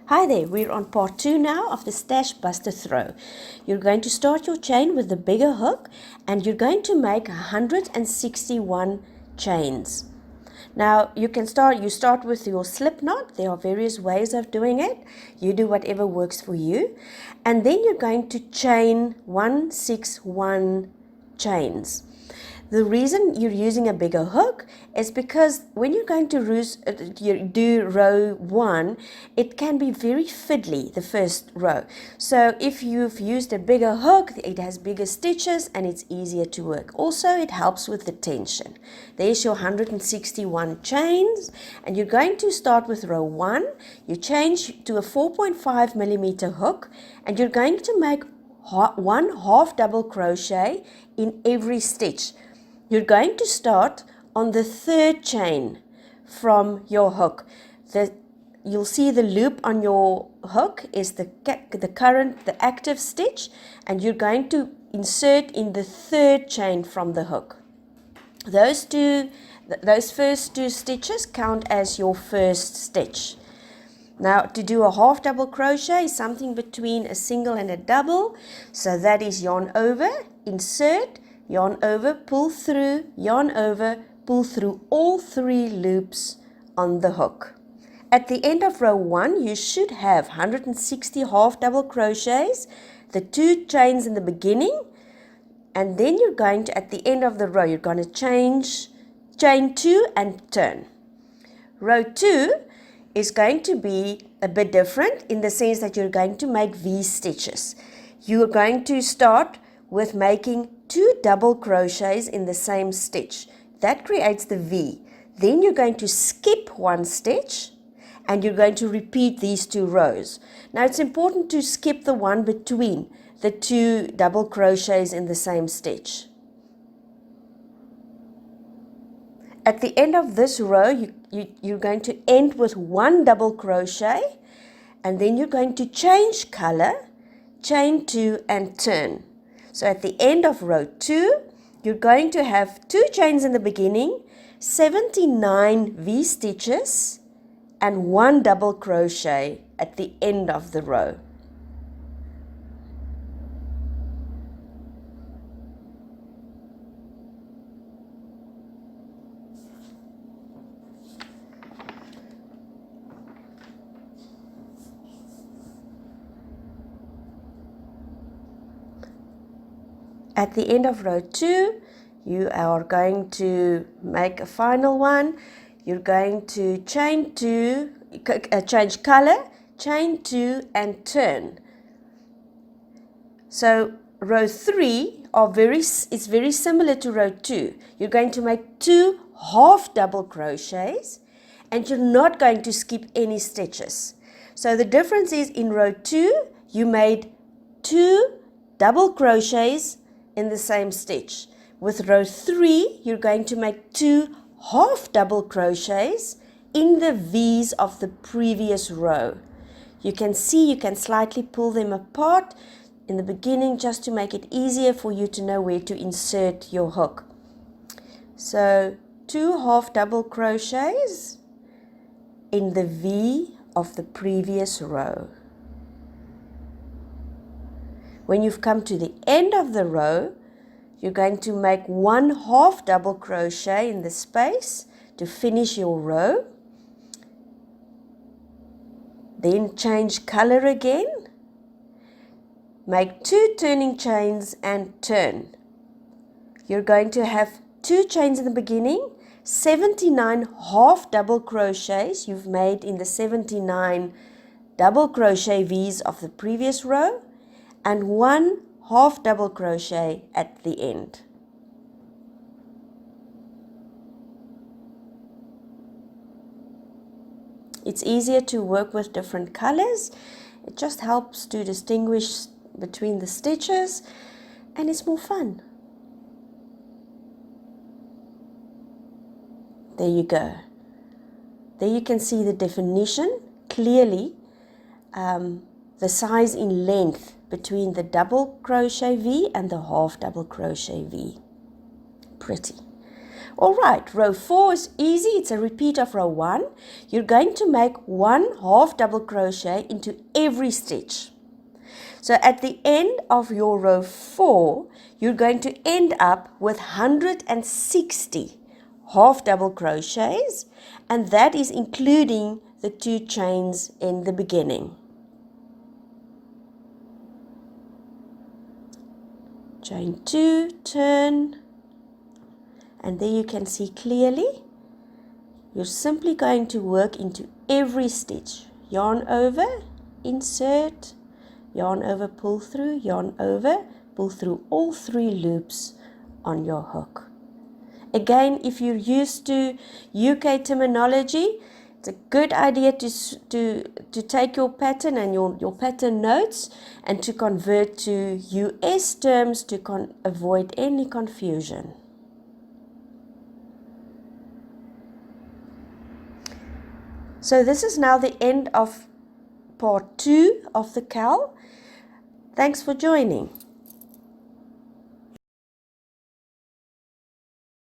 Hi there, we're on part 2 now of the Stash Buster throw. You're going to start your chain with the bigger hook and you're going to make 161 chains. Now you start with your slip knot. There are various ways of doing it. You do whatever works for you. And then you're going to chain 161 chains. The reason you're using a bigger hook is because when you're going to do row 1, it can be very fiddly, the first row. So if you've used a bigger hook, it has bigger stitches and it's easier to work. Also, it helps with the tension. There's your 161 chains, and you're going to start with row 1. You change to a 4.5 millimeter hook, and you're going to make one half double crochet in every stitch. You're going to start on the third chain from your hook. You'll see the loop on your hook is the active stitch, and you're going to insert in the third chain from the hook. Those first two stitches count as your first stitch. Now, to do a half double crochet, something between a single and a double, so that is yarn over, insert, yarn over, pull through, yarn over, pull through all 3 loops on the hook. At the end of row 1, you should have 160 half double crochets, the 2 chains in the beginning, and then you're going to, at the end of the row, you're going to chain 2 and turn. Row 2 is going to be a bit different in the sense that you're going to make V stitches. You're going to start with making 2 double crochets in the same stitch. That creates the V. Then you're going to skip 1 stitch and you're going to repeat these 2 rows. Now it's important to skip the one between the 2 double crochets in the same stitch. At the end of this row, you're going to end with 1 double crochet, and then you're going to change color, chain 2 and turn. So at the end of row 2, you're going to have 2 chains in the beginning, 79 V stitches, and 1 double crochet at the end of the row. At the end of row 2, you are going to make a final one. You're going to chain 2, change color, chain 2 and turn. So row 3 is very similar to row 2. You're going to make 2 half double crochets and you're not going to skip any stitches. So the difference is in row 2, you made 2 double crochets in the same stitch. With row 3, you're going to make 2 half double crochets in the V's of the previous row. You can see you can slightly pull them apart in the beginning just to make it easier for you to know where to insert your hook. So 2 half double crochets in the V of the previous row. When you've come to the end of the row, you're going to make 1 half double crochet in the space to finish your row. Then change color again. Make 2 turning chains and turn. You're going to have 2 chains in the beginning, 79 half double crochets you've made in the 79 double crochet V's of the previous row, and 1 half double crochet at the end. It's easier to work with different colors. It just helps to distinguish between the stitches and it's more fun. There you go. There you can see the definition clearly, the size in length between the double crochet V and the half double crochet V. Pretty. Alright, row 4 is easy. It's a repeat of row 1. You're going to make 1 half double crochet into every stitch. So at the end of your row 4, you're going to end up with 160 half double crochets, and that is including the 2 chains in the beginning. Chain 2, turn, and there you can see clearly. You're simply going to work into every stitch. Yarn over, insert, yarn over, pull through, yarn over, pull through all 3 loops on your hook. Again, if you're used to UK terminology, it's a good idea to take your pattern and your pattern notes and to convert to US terms to avoid any confusion. So this is now the end of part 2 of the cowl. Thanks for joining.